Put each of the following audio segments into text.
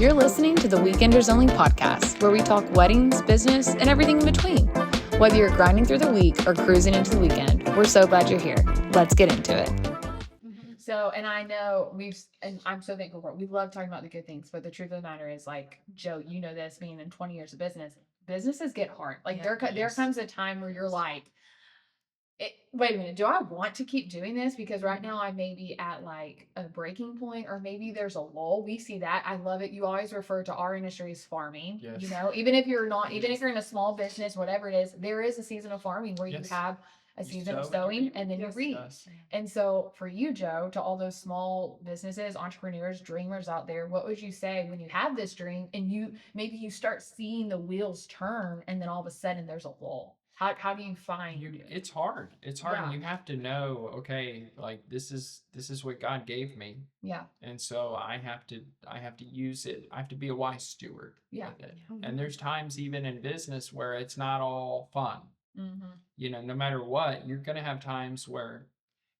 You're listening to the Weekenders Only podcast, where we talk weddings, business, and everything in between. Whether you're grinding through the week or cruising into the weekend, we're so glad you're here. Let's get into it. So, and I know and I'm so thankful for it. We love talking about the good things, but the truth of the matter is, like, Joe, you know this, being in 20 years of businesses get hard. Like, there comes a time where you're like, wait a minute, do I want to keep doing this? Because right now I may be at like a breaking point, or maybe there's a lull. We see that. I love it. You always refer to our industry as farming. Yes. You know, even if you're in a small business, whatever it is, there is a season of farming where you Yes. have a You season of sow, sowing and then Yes. you reap. Yes. And so for you, Joe, to all those small businesses, entrepreneurs, dreamers out there, what would you say when you have this dream and you start seeing the wheels turn and then all of a sudden there's a lull? How do you find It's hard. It's hard. Yeah. You have to know, okay, like this is what God gave me. Yeah. And so I have to use it. I have to be a wise steward Yeah. with it. And there's times even in business where it's not all fun. Mm-hmm. You know, no matter what, you're going to have times where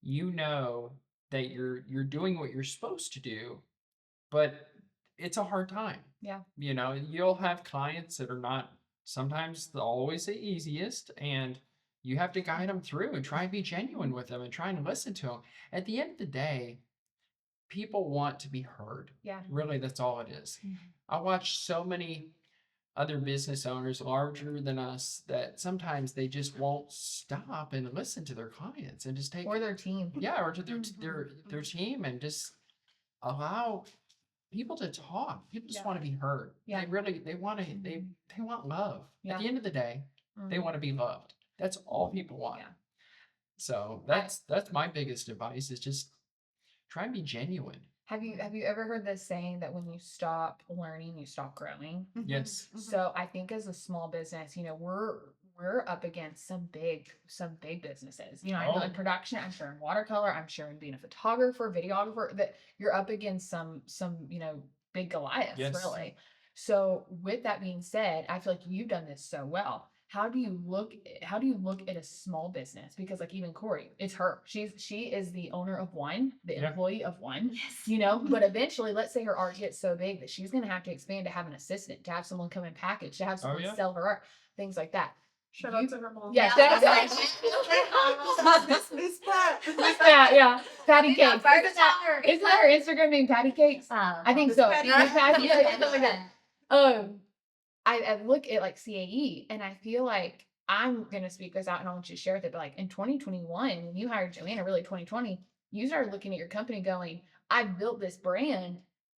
you know that you're doing what you're supposed to do, but it's a hard time. Yeah. You know, you'll have clients that are not sometimes always the easiest, and you have to guide them through and try and be genuine with them and try and listen to them. At the end of the day, people want to be heard. Yeah. Really, that's all it is. Mhm. I watch so many other business owners larger than us that sometimes they just won't stop and listen to their clients and just take Or their team. yeah, or to their team, and just allow people to talk. People just Yeah. want to be heard. Yeah. They want to they want love. Yeah. At the end of the day, they Mhm. want to be loved. That's all people want. Yeah. So that's my biggest advice is just try and be genuine. Have you ever heard this saying that when you stop learning, you stop growing? Yes. So I think as a small business, you know, we're up against some big businesses. You know, I know in production, I'm sure in watercolor, I'm sure in being a photographer, videographer, that you're up against some you know, big Goliaths, Yes. really. So with that being said, I feel like you've done this so well. How do you look at a small business? Because like even Korry, it's her. She is the owner of one, the Yeah. employee of one. You know, but eventually, let's say her art gets so big that she's going to have to expand to have an assistant, to have someone come and package, to have someone yeah. sell her art, things like that. Shout out to her mom. Yeah, shout out to Miss Pat. Miss Pat, yeah, Patty Cakes. Isn't that Isn't her Instagram name Patty Cakes? I think so. Patty Miss Cakes. Patty, yeah, something like that. I look at like CAE and I feel like I'm gonna speak this out and I want you to share with it, but like in 2021, when you hired Joanna, really 2020, you started looking at your company going, I've built this brand,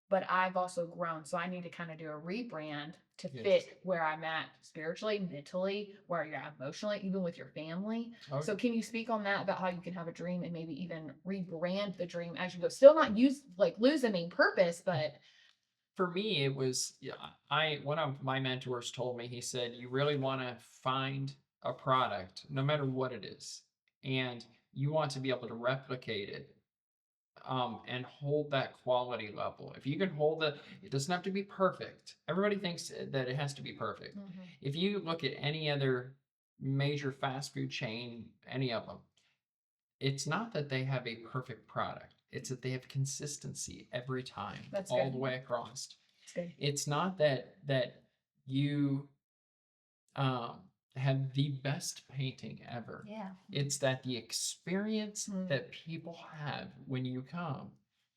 but I've also grown. So I need to kind of do a rebrand to Yes. fit where I'm at spiritually, mentally, where you're at emotionally, even with your family. Okay. So can you speak on that about how you can have a dream and maybe even rebrand the dream as you go? Still not lose the main purpose, but For me, it was one of my mentors told me, he said, you really want to find a product, no matter what it is, and you want to be able to replicate it, and hold that quality level. If you can hold it doesn't have to be perfect. Everybody thinks that it has to be perfect. If you look at any other major fast food chain, any of them, it's not that they have a perfect product. It's that they have consistency every time, That's all good. the way across. it's good. It's not that you have the best painting ever. Yeah. It's that the experience Mm. that people have when you come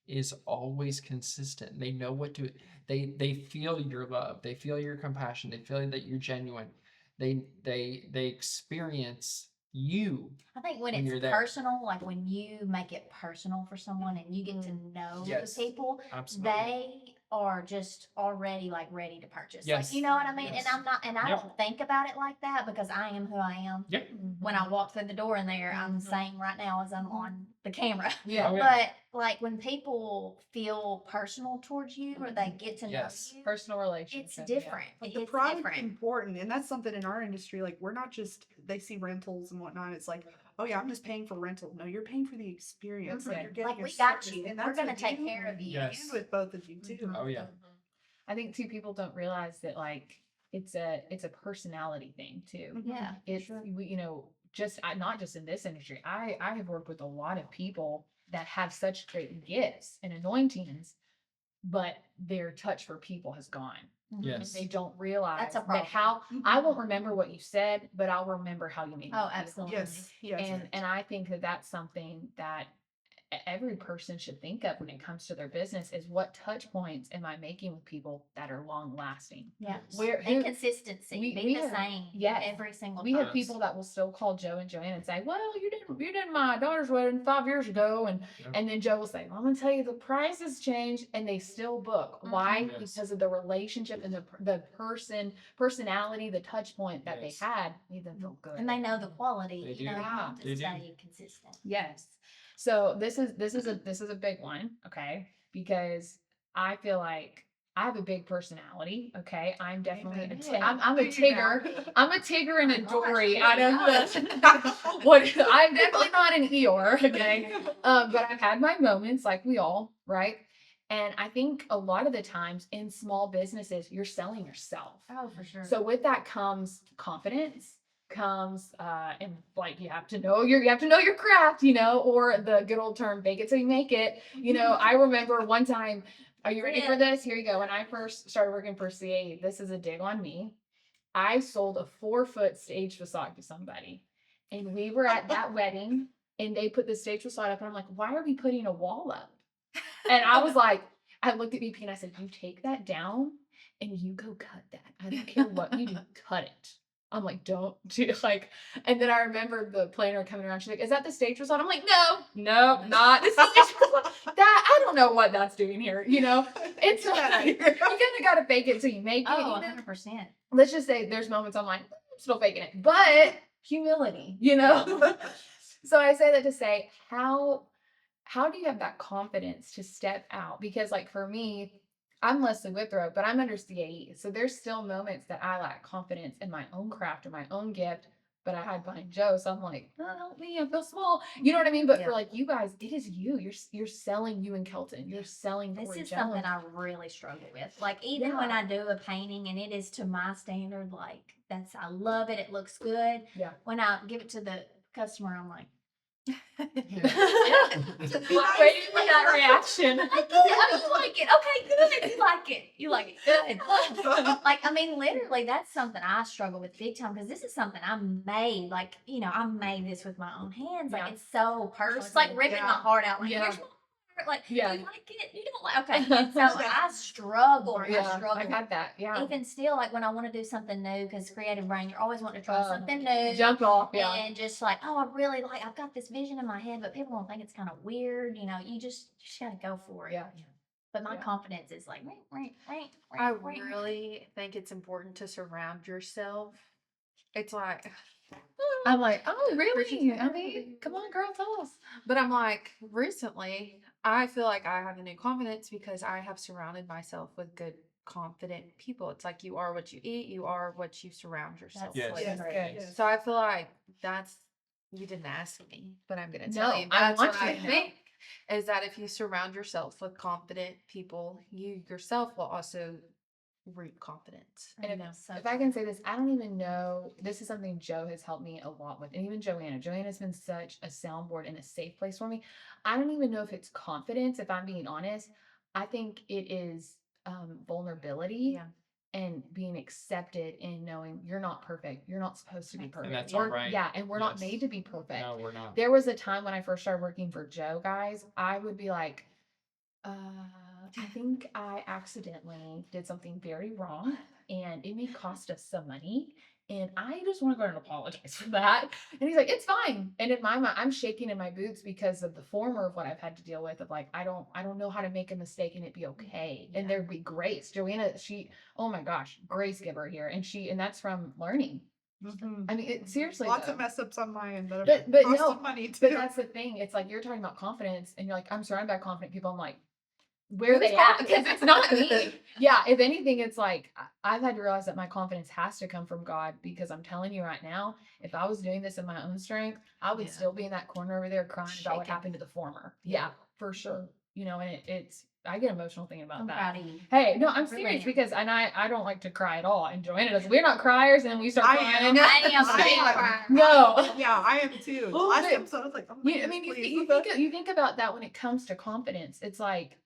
is always consistent. They know what to. They feel your love. They feel your compassion. They feel that you're genuine. They experience you. I think When when you're it's there. personal, like when you make it personal for someone and you get to know Yes. the people, Absolutely. they are just already like ready to purchase. Yes. Like, you know what I mean? Yes. And I Yep. don't think about it like that because I am who I am. Yep. When I walk through the door in there, I'm the Mhm. same right now as I'm on the camera. Yeah. Oh, yeah. But like when people feel personal towards you or they get to Yes. know you, Personal relationship. it's different. Like the It's product's different. important, and that's something in our industry. Like we're not just they see rentals and whatnot. It's like, oh yeah, I'm just paying for rental. No, you're paying for the experience. Okay. Like you're getting Like your we got service, you. and We're that's gonna with take you care of you. Yes. and with both of you too. Oh yeah. I think too, people don't realize that like it's a personality thing too. Yeah. It's you know, not just in this industry. I have worked with a lot of people that have such great gifts and anointings, but their touch for people has gone. And Yes. they don't realize That's a that problem. how I won't remember what you said, but I'll remember how you made me Oh, feel. absolutely. Yes. And I think that that's something that every person should think of when it comes to their business is what touch points am I making with people that are long lasting? Yeah. Where And consistency. we Be the have- same yes. every single we time. have people that will still call Joe and Joanne and say, "Well, you did my daughter's wedding 5 years ago," and then Joe will say, "Well, I'm gonna tell you the price has changed," and they still book. Why? Yes. Because of the relationship and the personality, the touch point that Yes. they had made them feel good. And they know the quality. They you do. know, you Yeah, have they to do. stay consistent. Yes. So this is a big one, okay? Because I feel like I have a big personality, okay? I'm definitely Amen. I'm a There you go. Tigger. I'm a Tigger and a Gosh, Dory there out you of go. what I'm definitely not an Eeyore, okay? But I've had my moments like we all, right? And I think a lot of the times in small businesses, you're selling yourself. Oh, for sure. So with that comes confidence, comes and like you have to know your craft, or the good old term fake it till you make it. I remember one time, are you ready for this? Here you go. When I first started working for CA, this is a dig on me. I sold a 4-foot stage facade to somebody, and we were at that wedding and they put the stage facade up and I'm like, why are we putting a wall up? And I was like, I looked at VP and I said, you take that down and you go cut that. I don't care what you do, cut it. I'm like, don't do like, and then I remember the planner coming around. She's like, is that the stage facade? I'm like, no, not the stage facade. I don't know what that's doing here. It's you kind of got to fake it till you make it. Oh, 100%. Let's just say there's moments I'm like, I'm still faking it, but humility, So I say that to say, how do you have that confidence to step out? Because like for me, I'm Leslie Withrow, but I'm under CAE. So there's still moments that I lack confidence in my own craft or my own gift, but I hide behind Joe. So I'm like, oh, help me, I feel small. You know what I mean? But for like you guys, it is you. You're selling you and Kelton. You're selling This Korry is Jones. something I really struggle with. Like even when I do a painting and it is to my standard, like I love it. It looks good. Yeah. When I give it to the customer, I'm like, Waiting for that reaction. I get it. I mean, you like it. Okay, good. You like it. You like it. Good. Like, I mean, literally, that's something I struggle with big time because this is something I made. Like, I made this with my own hands. Like, Yeah. it's so personal. It's like ripping my heart out. Like, Yeah. here's my heart. Like, Yeah. you like it? You don't like okay. And so I struggle. I struggle. I've had that. Yeah. Even still, like when I want to do something new, because creative brain, you're always wanting to try something new. Jump off. Yeah. And just like, oh, I really I've got this vision in my head, but people don't think it's kind of weird. You just gotta go for it. Yeah. But my Yeah. confidence is like, I really think it's important to surround yourself. It's like, I'm like, oh, really? I mean, come on, girl, tell us. but I'm like, recently, I feel like I have a new confidence because I have surrounded myself with good, confident people. It's like you are what you eat, you are what you surround yourself That's with. Yes, great. good. So I feel like you didn't ask me, but I'm gonna tell No, you. I That's want what you I to know. think is that if you surround yourself with confident people, you yourself will also reap confidence. And you know? if I can say this, I don't even know. This is something Joe has helped me a lot with, and even Joanna. Joanna's been such a soundboard and a safe place for me. I don't even know if it's confidence. If I'm being honest, I think it is vulnerability. Yeah. And being accepted in knowing you're not perfect. You're not supposed to be perfect. that's We're- all right. Yeah, and we're not Yes. made to be perfect. No, we're not. There was a time when I first started working for Joe, guys, I would be like, I think I accidentally did something very wrong and it may cost us some money. And I just want to go and apologize for that. And he's like, it's fine. And in my mind, I'm shaking in my boots because of the former of what I've had to deal with of like, I don't know how to make a mistake and it be okay. And there'd be grace. Joanna, oh my gosh, grace giver here. And that's from learning. I mean, seriously. Lots though. of mess ups on my end that But have cost no, some money too. But that's the thing. It's like you're talking about confidence and you're like, I'm surrounded by confident people. I'm like, where are Who's they at? confident? Because it's not me. Yeah, if anything, it's like I've had to realize that my confidence has to come from God because I'm telling you right now, if I was doing this in my own strength, I would Yeah. still be in that corner over there crying about what Shaking. happened to the former. Yeah, for sure. And it's I get emotional thinking about I'm that. proud of you. Hey, no, I'm Really serious am. because I don't like to cry at all. And Joanna does. We're not criers, and then we start I crying. am. I am. I am. No. Yeah, I am too. Oh, Last but- episode, I was like, oh my I goodness, mean, please. you think about that when it comes to confidence. It's like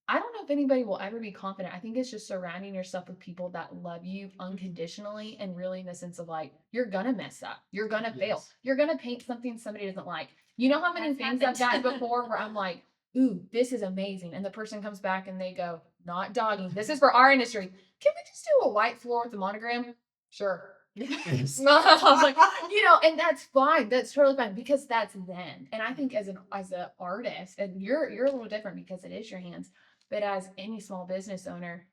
I don't know if anybody will ever be confident. I think it's just surrounding yourself with people that love you unconditionally and really in the sense of like, you're gonna mess up. You're gonna fail. Yes. You're gonna paint something somebody doesn't like. You know how many That's things I've gotten happened. before where I'm like, ooh, this is amazing. And the person comes back and they go, not dogging. This is for our industry. Can we just do a white floor with a monogram? Sure. Yes. I'm like, and that's fine. That's totally fine because that's them. And I think as an artist, and you're a little different because it is your hands, but as any small business owner,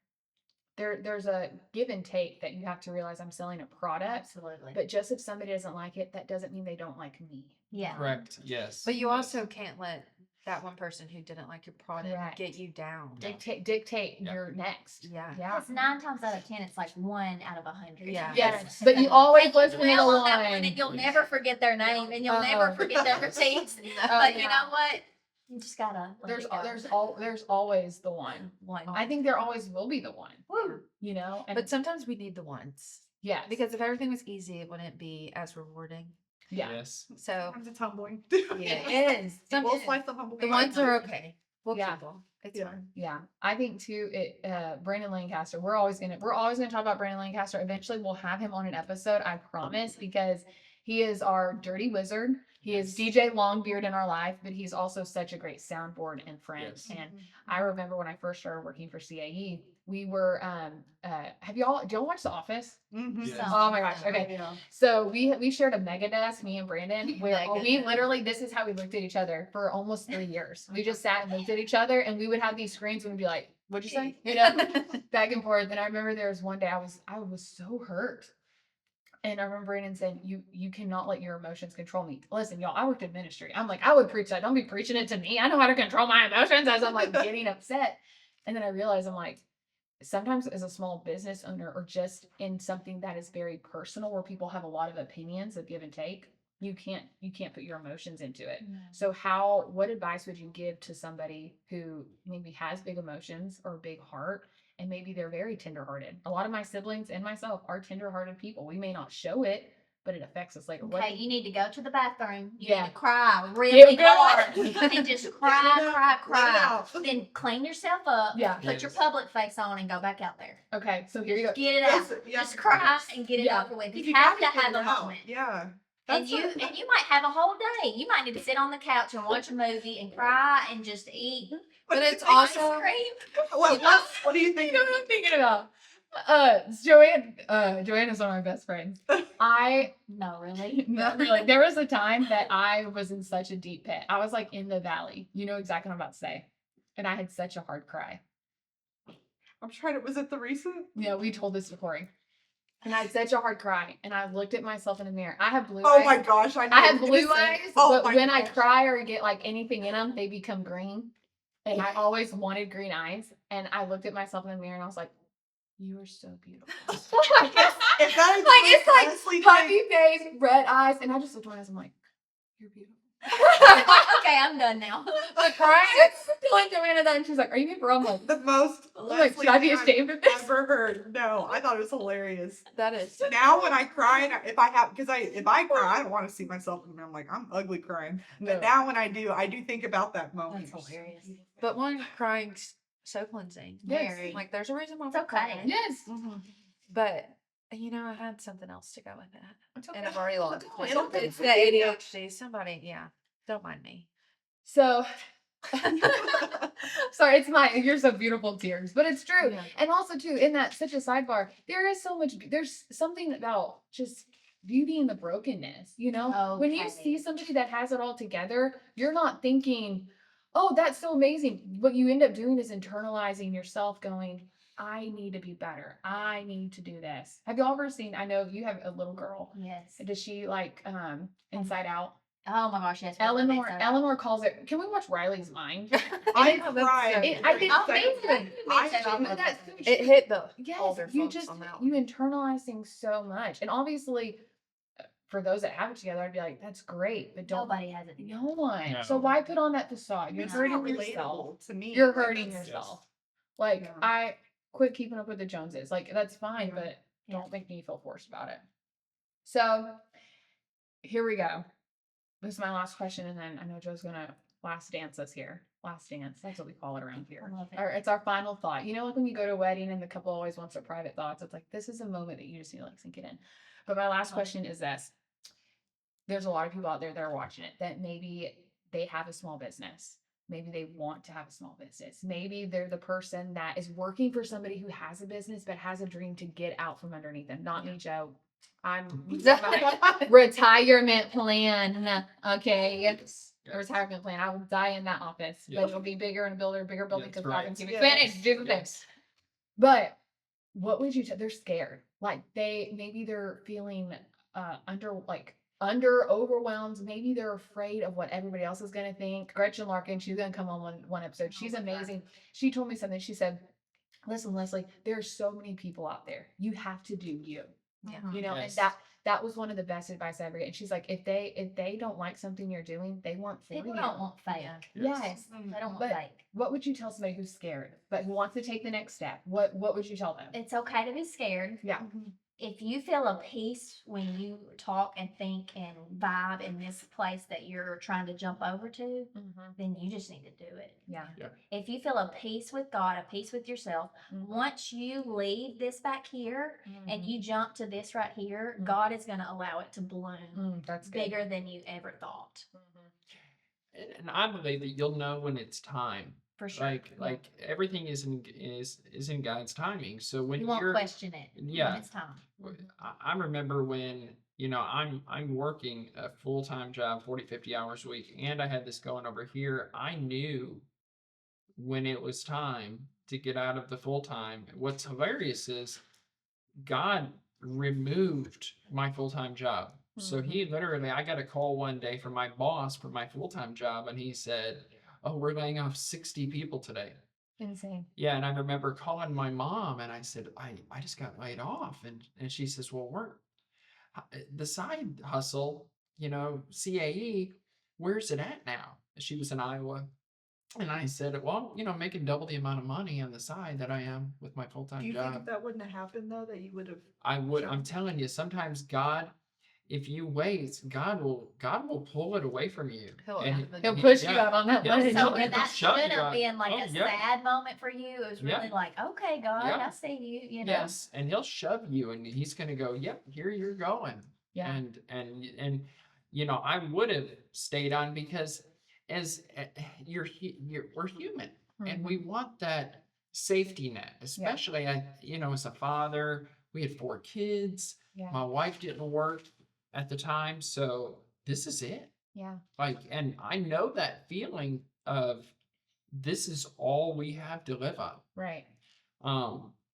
there's a give and take that you have to realize I'm selling a product. Absolutely. But just if somebody doesn't like it, that doesn't mean they don't like me. Yeah. Correct. Yes. But you also can't let that one person who didn't like your product Correct. get you down. Dictate Yeah. your next. Yeah. Yeah. Because 9 times out of 10, it's like 1 out of 100. Yeah. Yes. But you always listen to the Dwell on that one, one. and you'll never forget their name, and you'll never forget their routines. But you know what? You just gotta. let There's it go. there's always the one. one. I think there always will be the one. Woo. And But sometimes we need the ones. yeah, Because if everything was easy, it wouldn't be as rewarding. yeah. Yes. So Sometimes it's humbling. It is. We'll It is. slice the humbling. the ones are okay. We'll Yeah. keep them. It's Yeah. fine. Yeah, I think too. Brandon Lancaster. We're always gonna talk about Brandon Lancaster. Eventually, we'll have him on an episode. I promise, because he is our dirty wizard. He is DJ Longbeard in our life, but he's also such a great soundboard and friend. Yes. And I remember when I first started working for CAE, we were do y'all watch The Office? Mm-hmm. Yes. Oh my gosh. Okay. Yeah. So we shared a mega desk, me and Brandon, where Mega we desk. literally, this is how we looked at each other for almost 3 years. We just sat and looked at each other, and we would have these screens and we'd be like, what'd you say? Back and forth. And I remember there was one day I was so hurt. And I remember Brandon saying, you cannot let your emotions control me. Listen, y'all, I worked in ministry. I'm like, I would preach that. Don't be preaching it to me. I know how to control my emotions as I'm like getting upset. And then I realized I'm like, sometimes as a small business owner or just in something that is very personal where people have a lot of opinions of give and take, you can't put your emotions into it. So what advice would you give to somebody who maybe has big emotions or a big heart, and maybe they're very tenderhearted? A lot of my siblings and myself are tenderhearted people. We may not show it, but it affects us later. Okay, you need to go to the bathroom. You Yeah. need to cry really good. hard and just cry, Let it cry. out. Then clean yourself up. Yeah. Put your Yes. public face on and go back out there. Okay, so here you go. Get it out. Listen, yeah. Just cry and get it Yeah. over with. You You have to gotta get have it a out. moment. Yeah. And That's you what- and you might have a whole day. You might need to sit on the couch and watch a movie and cry and just eat But do you it's think? ice also cream. What do you You think? know what I'm thinking about? Joanne is one of my best friends. No, really. No, really. There was a time that I was in such a deep pit. I was like in the valley. You know exactly what I'm about to say. And I had such a hard cry. I'm trying to. Was it the recent? Yeah, we told this to Korry. And I had such a hard cry. And I looked at myself in the mirror. I have blue Oh eyes. my gosh! I know. I have what blue you're gonna eyes, say. Oh but my when I gosh. cry or get like anything in them, they become green. And I always wanted green eyes. And I looked at myself in the mirror and I was like, you are so beautiful. If that is Like, it's like honestly puffy face, red eyes, and I just looked at myself. I'm like, you're beautiful. Okay, I'm done now. Like crying, telling Joanna that, and she's like, "Are you being for?" I'm like, the most like, Leslie should I be thing I've ashamed of this? ever heard. No, I thought it was hilarious. that is Now when I cry, and if I cry, I don't want to see myself in the mirror. I'm like, I'm ugly crying. No. But now when I do think about that moment. That's hilarious. but one crying's so cleansing. Yes. Very. Like there's a reason why It's we're okay. crying. Yes, But I had something else to go with that. it's okay. And I've already lost it. It'll be It's the okay. ADHD. Somebody, don't mind me. So, sorry, you're so beautiful, tears, but it's true. Yeah. And also too, in that such a sidebar, there's something about just beauty in the brokenness, when you Okay. see somebody that has it all together, you're not thinking, oh, that's so amazing. What you end up doing is internalizing yourself, going, I need to be better. I need to do this. Have y'all ever seen, I know you have a little girl. Yes. Does she like Inside Out? Oh my gosh, yes. we love Eleanor Inside Out. Eleanor calls it, can we watch Riley's Mind? I Oh, that's cried. so I think Oh, it's me amazing. too. I Me too. I didn't- love That's that. It hit the Yes, older you folks just on that you one. internalize things so much, and obviously, for those that have it together, I'd be like, that's great, but don't. Nobody has it. No one. No. So why put on that facade? You're It's hurting not yourself. relatable to me. You're Like, hurting that's- yourself. Like Yeah. I quit keeping up with the Joneses. Like that's fine, Yeah. but Yeah. don't make me feel forced about it. So here we go. This is my last question, and then I know Joe's gonna last dance us here. Last dance. That's what we call it around here. I love it. Or it's our final thought. You know, like when you go to a wedding and the couple always wants their private thoughts. It's like this is a moment that you just need to like sink it in. But my last question is this: there's a lot of people out there that are watching it that maybe they have a small business. Maybe they want to have a small business. Maybe they're the person that is working for somebody who has a business but has a dream to get out from underneath them. Not me, Joe. I'm my retirement plan. Okay. Yes. Retirement plan. I will die in that office, Yeah. but it'll be bigger and bigger building That's because right. Robin's gonna Yes. finish, do the things. But what would you tell? They're scared. Like maybe they're feeling under overwhelmed. Maybe they're afraid of what everybody else is gonna think. Gretchen Larkin, she's gonna come on one episode. She's amazing. She told me something. She said, "Listen, Leslie, there are so many people out there. You have to do you." Yeah. You know, Yes. and that was one of the best advice I ever get. And she's like, if they don't like something you're doing, they weren't for People you. don't want fake. Yes. They don't want But fake. what would you tell somebody who's scared but who wants to take the next step? What would you tell them? It's okay to be scared. Yeah. If you feel a peace when you talk and think and vibe in this place that you're trying to jump over to, then you just need to do it. Yeah. If you feel a peace with God, a peace with yourself, Mhm. once you leave this back here and you jump to this right here, Mhm. God is going to allow it to bloom That's good. bigger than you ever thought. And I believe that you'll know when it's time. For sure. Like everything is in God's timing. So when You won't you're question it yeah. when it's time. I remember when, I'm working a full-time job, 40, 50 hours a week, and I had this going over here. I knew when it was time to get out of the full-time. What's hilarious is God removed my full-time job. So he literally, I got a call one day from my boss for my full-time job, and he said, "Oh, we're laying off 60 people today." Insane. Yeah, and I remember calling my mom and I said, I just got laid off. And she says, well, the side hustle, CAE, where's it at now? She was in Iowa. And I said, well, making double the amount of money on the side that I am with my Do full-time you think if job. that wouldn't have happened though, that you would have? I'm telling you, sometimes God, if you wait, God will pull it away from you. He'll push you yeah. out on that Yeah. ledge. So Yeah. and that Shut you shouldn't up. be like Oh, a yeah. sad moment for you. It was really Yeah. like, okay, God, Yeah. I see you, you know. Yes, and he'll shove you, and he's going to go, "Yep, here you're going." Yeah. And I would have stayed on because as we're human, and we want that safety net, especially as a father. We had 4 kids. Yeah. My wife didn't work at the time, so this is it. Yeah. And I know that feeling of this is all we have to live on. Right.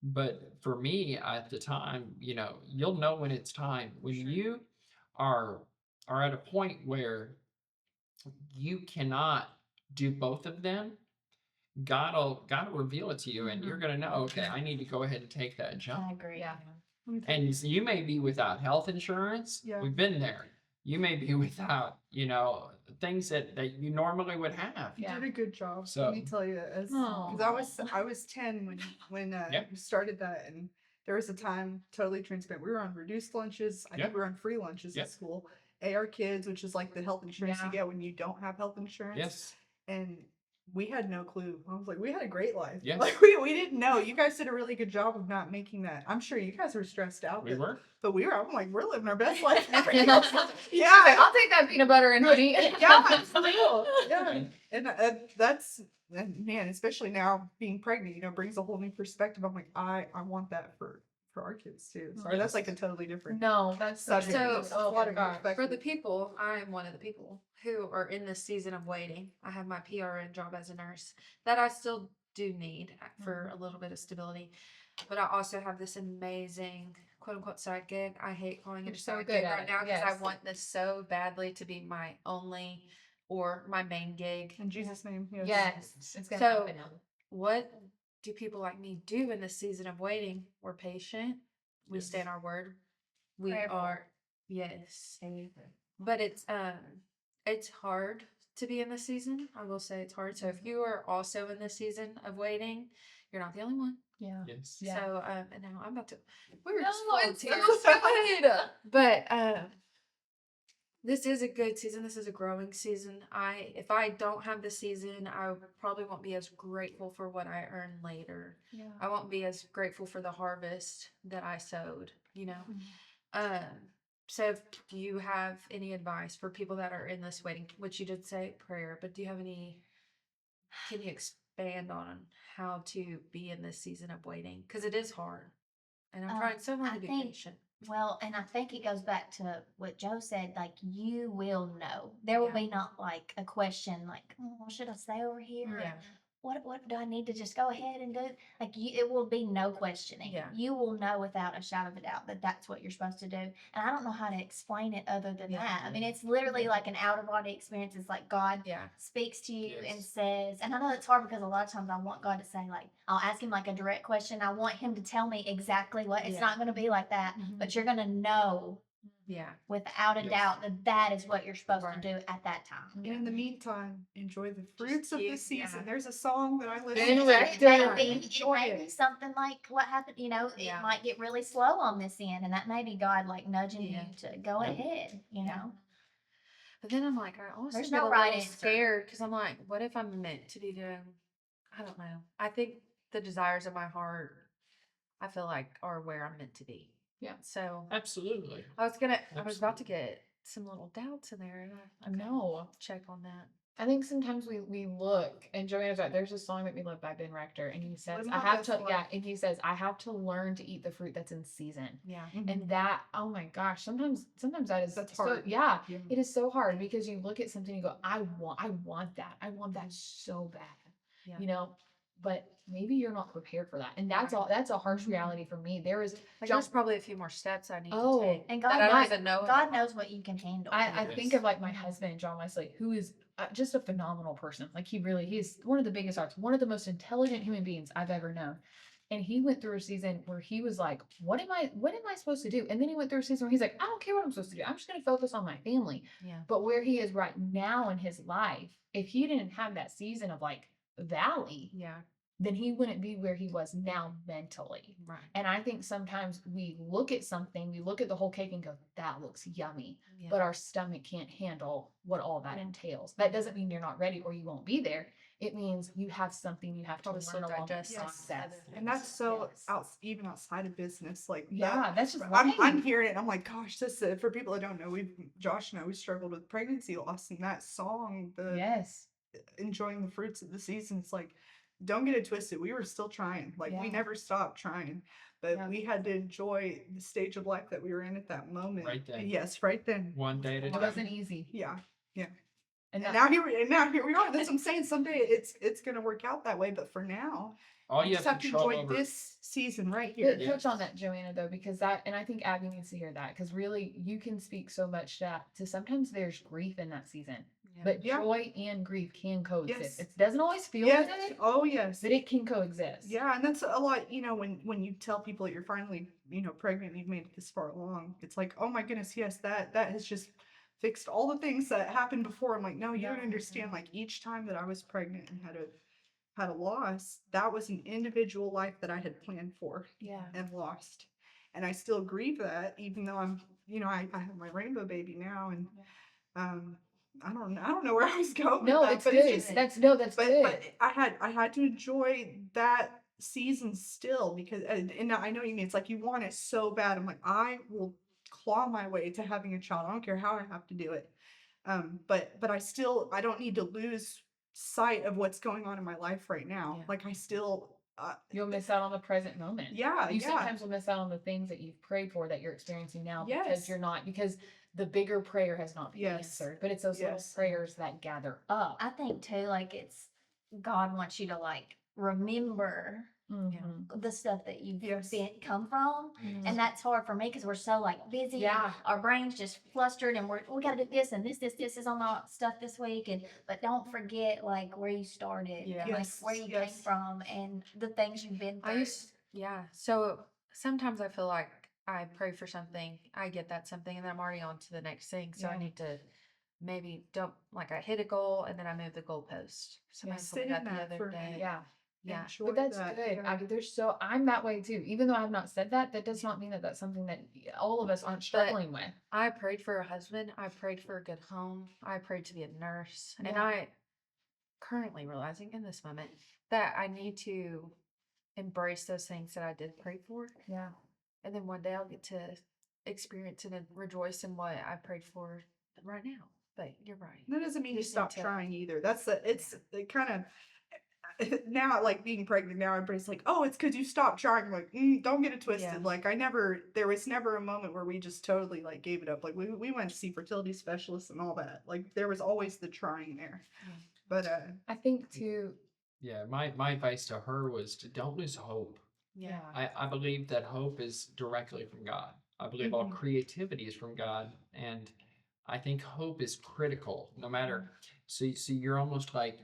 But for me at the time, you'll know when it's time. When you are at a point where you cannot do both of them, God'll reveal it to you, and you're gonna know, okay, I need to go ahead and take that jump. I agree. Yeah. And so you may be without health insurance. Yeah. We've been there. You may be without, things that you normally would have. You Yeah. did a good job. So- Let me tell you, because I was 10 when Yep. we started that, and there was a time, totally transparent. We were on reduced lunches. I Yep. think we were on free lunches Yep. at school. AR Kids, which is like the health insurance Yeah. you get when you don't have health insurance. Yes. And we had no clue. I was like, we had a great life. Yes. Like we didn't know. You guys did a really good job of not making that. I'm sure you guys were stressed out. We were. But we were. I'm like, we're living our best life ever. Yeah. Yeah. I'll take that peanut butter and honey. Yeah, for real. Yeah, and that's man, especially now being pregnant, brings a whole new perspective. I'm like, I want that for our kids too. Sorry, that's like a totally different No, that's subject. So, It's a oh lot my of God. For perspective. the people, I am one of the people who are in this season of waiting. I have my PRN job as a nurse that I still do need for a little bit of stability. But I also have this amazing quote unquote side gig. I hate calling it You're a so side good gig at right it, now because yes. I want this so badly to be my only or my main gig. In Jesus' name, yes. Yes. It's gonna So- happen. What do people like me do in this season of waiting? We're patient. We Yes. stand our word. We Prayerful. are yes. But it's hard to be in this season. I will say it's hard. So if you are also in this season of waiting, you're not the only one. Yeah. Yes. Yeah. So and now I'm about to we're No, just full of it's tears. so good. But this is a good season. This is a growing season. If I don't have the season, I probably won't be as grateful for what I earn later. Yeah. I won't be as grateful for the harvest that I sowed, you know. Mm-hmm. So do you have any advice for people that are in this waiting, which you did say prayer, but do you have can you expand on how to be in this season of waiting? Because it is hard. And I'm trying so hard I to be think- patient. Well, and I think it goes back to what Joe said. Like, you will know. There will Yeah. be not like a question like, oh, should I stay over here? Yeah. What do I need to just go ahead and do? Like, it will be no questioning. Yeah. You will know without a shadow of a doubt that that's what you're supposed to do. And I don't know how to explain it other than Yeah. that. I mean, it's literally like an out of body experience. It's like God Yeah. speaks to you and Yes. says, and I know it's hard because a lot of times I want God to say, like, I'll ask him like a direct question. I want him to tell me exactly what. It's Yeah. not going to be like that, Mhm. but you're going to know Yeah. without a Yes. doubt that that is what you're supposed Right. to do at that time. And in the meantime, enjoy the fruits of the keep- season. yeah. There's a song that I listen Ben to. Rector. Enjoy It may be it. something like what happened, Yeah. it might get really slow on this end, and that may be God like nudging Yeah. you to go Yep. ahead, Yeah. But then I'm like, I also There's get no a right little answer. scared because I'm like, what if I'm meant to be doing? I don't know. I think the desires of my heart, I feel like, are where I'm meant to be. Yeah. So Absolutely. I was about to get some little doubts in there. And No. check on that. I think sometimes we look, and Joanna's right. There's a song that we love by Ben Rector, and he says, Live "I my have best to, life. yeah," and he says, "I have to learn to eat the fruit that's in season." Yeah. And that, oh my gosh, sometimes that is That's so, hard. yeah, Yeah. it is so hard because you look at something and you go, I want that so bad, Yeah. but maybe you're not prepared for that, and that's all. That's a harsh reality for me. There is, Like, John- there's probably a few more steps I need Oh, to take. And that God I don't knows, even know. God about. knows what you can handle. I Yes. think of like my husband, John Wesley, who is just a phenomenal person. Like he's one of the biggest arts, one of the most intelligent human beings I've ever known. And he went through a season where he was like, what am I supposed to do? And then he went through a season where he's like, I don't care what I'm supposed to do. I'm just going to focus on my family. Yeah. But where he is right now in his life, if he didn't have that season of like valley, Yeah. then he wouldn't be where he was now mentally. Right. And I think sometimes we look at something, we look at the whole cake and go, that looks yummy. Yeah. But our stomach can't handle what all that entails. That doesn't mean you're not ready or you won't be there. It means you have something you have to Probably still learn along the digest some process. other And that's so Yes. even outside of business, like Yeah, that's just I'm life. hearing it. And I'm like, gosh, this for people that don't know, Josh and I we struggled with pregnancy loss, and that song, the Yes. enjoying the fruits of the season. It's like, don't get it twisted. We were still trying. Like we Yeah. never stopped trying, but Yeah. we had to enjoy the stage of life that we were in at that moment. Right then. Yes, right then. One day at a It time. wasn't easy. Yeah. And And that, now here we are. That's what I'm saying. Someday it's gonna work out that way. But for now, All you just have have to control enjoy over. this season right here. But touch on that, Joanna, though, because that, and I think Abby needs to hear that, because really you can speak so much to sometimes there's grief in that season, Yeah. but Yeah. joy and grief can coexist. Yes. It doesn't always feel Yes. good, Oh yes. but it can coexist. Yeah, and that's a lot, when you tell people that you're finally, pregnant and you've made it this far along, it's like, oh my goodness, yes, that has just fixed all the things that happened before. I'm like, no, you don't No. understand. Like each time that I was pregnant and had a loss, that was an individual life that I had planned for Yeah. and lost. And I still grieve that, even though I'm, I have my rainbow baby now, and I don't know where I was going. No, with that, it's but good. just- That's but good. but I had to enjoy that season still, because and I know what you mean, it's like you want it so bad. I'm like, I will claw my way to having a child. I don't care how I have to do it. But I don't need to lose sight of what's going on in my life right now. Yeah. Like I still You'll miss out on the present moment. yeah, You yeah. sometimes will miss out on the things that you've prayed for that you're experiencing now Yes. because the bigger prayer has not been Yes. answered. But it's those little Yes. prayers that gather up. I think too, like it's God wants you to like remember Mhm. the stuff that you've Yes. come from, and that's hard for me because we're so like busy. Yeah. And our brains just flustered, and we got to do this and this is on my stuff this week, but don't forget like where you started, Yeah. and like Yes, where you yes. came from, and the things you've been through. So sometimes I feel like I pray for something, I get that something, and then I'm already on to the next thing. So I Yeah. need to maybe don't, like, I hit a goal and then I move the goalpost. Somebody told Sit me in that the that other for a day. minute. Yeah. Yeah. enjoy But that's that. good. Yeah. I mean, I'm that way too. Even though I have not said that, that does not mean that that's something that all of us aren't struggling with. I prayed for a husband. I prayed for a good home. I prayed to be a nurse. And Yeah. I currently realizing in this moment that I need to embrace those things that I did pray for. Yeah. And then one day I'll get to experience and rejoice in what I prayed for right now. But you're right. That doesn't mean you Just need stop to- trying either. It's it kind of now, like being pregnant now, everybody's like, oh, it's because you stopped trying. I'm like, don't get it twisted. Yeah. Like there was never a moment where we just totally like gave it up. Like we went to see fertility specialists and all that. Like there was always the trying there. Yeah. But I think too. Yeah, my advice to her was to don't lose hope. Yeah. I believe that hope is directly from God. I believe all Mhm. creativity is from God, and I think hope is critical. No matter, so you're almost like,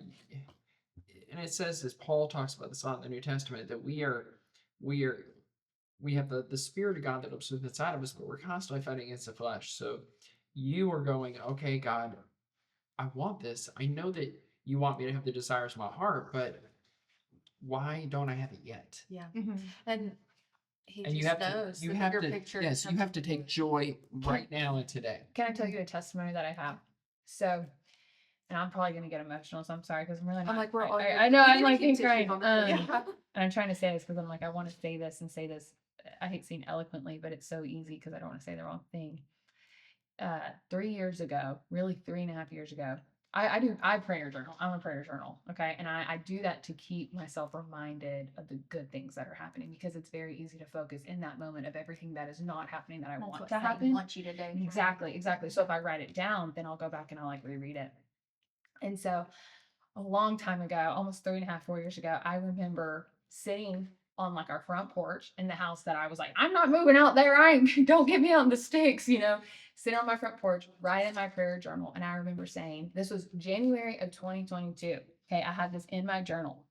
and it says, as Paul talks about this a lot in the New Testament, that we have the Spirit of God that lives inside of us, but we're constantly fighting against the flesh. So you are going, okay, God, I want this. I know that you want me to have the desires of my heart, but why don't I have it yet? Yeah. Mhm. And he And just you have knows to, you the have bigger to, picture. yes, you have to take joy right now and today. Can I tell you a testimony that I have? So, and I'm probably gonna get emotional, so I'm sorry because I'm really. I'm Not, like, we're all. I know we I'm need to like keep crying. tissues on the- And I'm trying to say this because I'm like I want to say this and say this. I hate saying eloquently, but it's so easy because I don't want to say the wrong thing. 3 years ago, really 3.5 years ago, I prayer journal. I'm a prayer journal. Okay. And I do that to keep myself reminded of the good things that are happening because it's very easy to focus in that moment of everything that is not happening that I That's want what to Satan happen. wants you to do. Exactly. So if I write it down, then I'll go back and I'll like reread it. And so a long time ago, almost 3.5, 4 years ago, I remember sitting on like our front porch in the house that I was like, I'm not moving out there. Don't get me out in the sticks, sitting on my front porch, writing my prayer journal. And I remember saying, this was January of 2022. Okay. I had this in my journal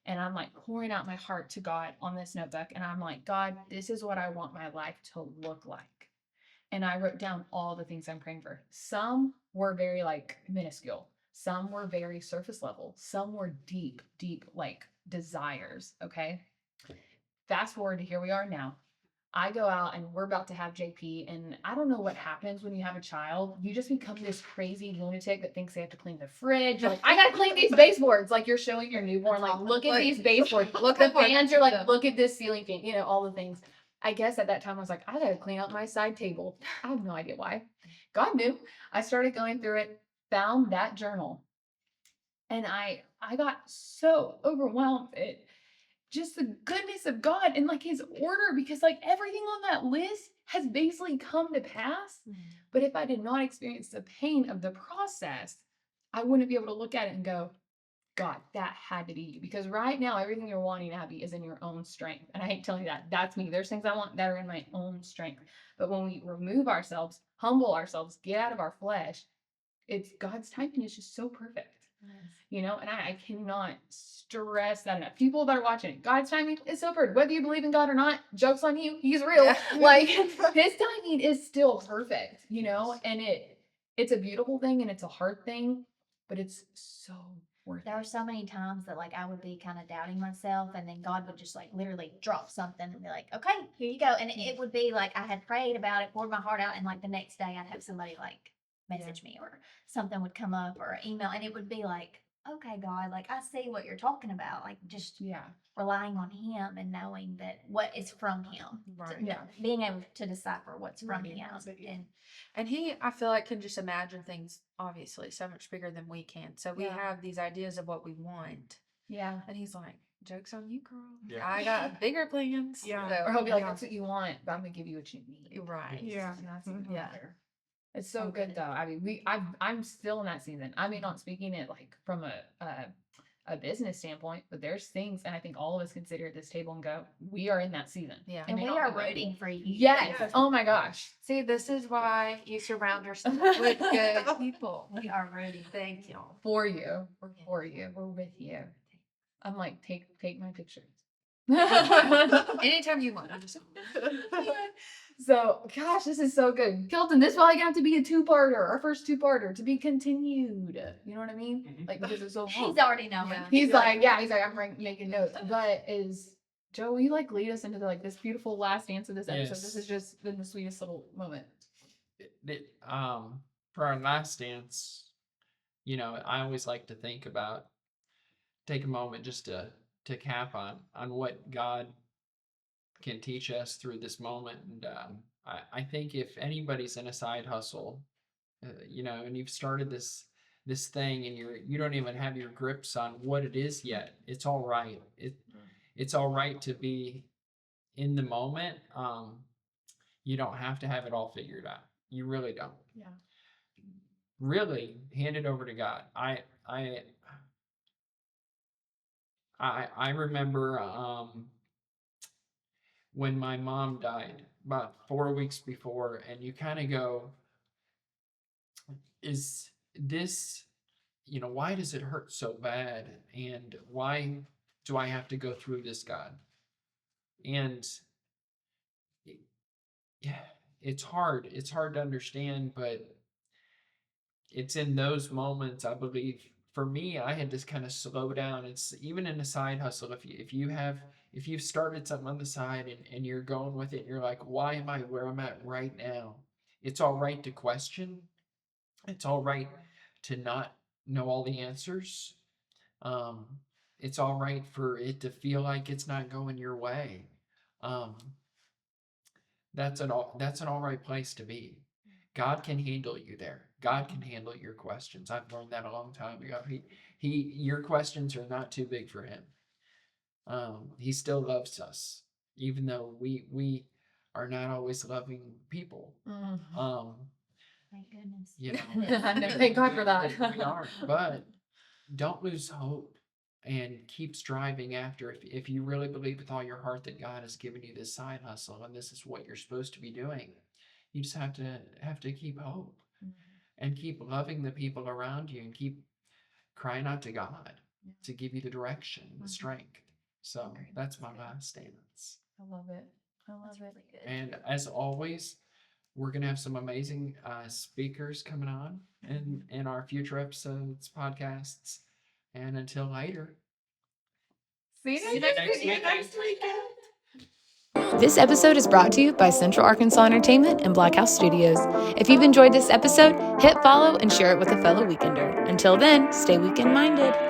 and I'm like pouring out my heart to God on this notebook. And I'm like, God, this is what I want my life to look like. And I wrote down all the things I'm praying for. Some were very like minuscule. Some were very surface level. Some were deep, deep like desires. Okay. Fast forward to here we are now. I go out and we're about to have JP, and I don't know what happens when you have a child. You just become this crazy lunatic that thinks they have to clean the fridge. You're like, I gotta clean these baseboards. Like you're showing your newborn, like, look at these baseboards. Look at the fans. You're like, look at this ceiling fan. All the things. I guess at that time I was like, I gotta clean out my side table. I have no idea why. God knew. I started going through it, found that journal, and I got so overwhelmed at just the goodness of God and like his order, because like everything on that list has basically come to pass. But if I did not experience the pain of the process, I wouldn't be able to look at it and go, God, that had to be you. Because right now, everything you're wanting, Abby, is in your own strength. And I hate telling you that. That's me. There's things I want that are in my own strength. But when we remove ourselves, humble ourselves, get out of our flesh, it's God's timing is just so perfect. And I cannot stress that enough. People that are watching it, God's timing is so perfect. Whether you believe in God or not, joke's on you. He's real. Yeah. Like his timing is still perfect, and it's a beautiful thing and it's a hard thing, but it's so worth There were it. so many times that like I would be kind of doubting myself, and then God would just like literally drop something and be like, okay, here you go. And it would be like I had prayed about it, poured my heart out, and like the next day I'd have somebody like message me or something would come up or email, and it would be like, okay, God, like I see what you're talking about, like just Yeah. relying on him and knowing that what is from him. Right. Yeah. Being able to decipher what's from Right. him. Yeah. And he, I feel like, can just imagine things obviously so much bigger than we can. So we Yeah. have these ideas of what we want. Yeah. And he's like, joke's on you, girl. Yeah. I got bigger plans. Yeah. So- Or he'll be like, Yeah. that's what you want, but I'm gonna give you what you need. Right. Yeah. And that's even Yeah. better. It's so So good good. though. I mean, I'm still in that season. I mean, not speaking it like from a business standpoint, but there's things, and I think all of us can sit here at this table and go, we are in that season. Yeah. And may we not are be ready. rooting for you. Yes. Yes. Oh my gosh. See, this is why you surround yourself with good people. We are rooting. Thank y'all. For you. We're for you. We're with you. I'm like, take my pictures. Anytime you want. I'm just So, gosh, this is so good. Kilton, this probably got to be a two-parter, our first two-parter, to be continued. You know what I mean? Mhm. Like, because it's so long. He's already knowing. Yeah. He's like, I'm making notes. But Joe, will you like lead us into this beautiful last dance of this episode? Yes. This has just been the sweetest little moment. For our last dance, I always like to take a moment just to cap on what God can teach us through this moment. And I think if anybody's in a side hustle, and you've started this thing and you don't even have your grips on what it is yet, it's all right. It's all right to be in the moment. You don't have to have it all figured out. You really don't. Yeah. Really hand it over to God. I remember when my mom died about 4 weeks before, and you kind of go, is this, why does it hurt so bad? And why do I have to go through this, God? And yeah, it's hard. It's hard to understand, but it's in those moments, I believe, for me, I had to kind of slow down. It's even in a side hustle. If you've started something on the side and you're going with it, and you're like, why am I where I'm at right now? It's all right to question. It's all right to not know all the answers. It's all right for it to feel like it's not going your way. That's an all right place to be. God can handle you there. God can handle your questions. I've learned that a long time ago. Your questions are not too big for him. He still loves us, even though we are not always loving people. Thank goodness. Thank God for that. We aren't, but don't lose hope and keep striving after. If you really believe with all your heart that God has given you this side hustle and this is what you're supposed to be doing, you just have to keep hope and keep loving the people around you and keep crying out to God to give you the direction, the strength. So that's my last stance. I love it. That's really good. And as always, we're going to have some amazing speakers coming on in our future episodes, podcasts. And until later. See you next weekend. This episode is brought to you by Central Arkansas Entertainment and Black House Studios. If you've enjoyed this episode, hit follow and share it with a fellow weekender. Until then, stay weekend minded.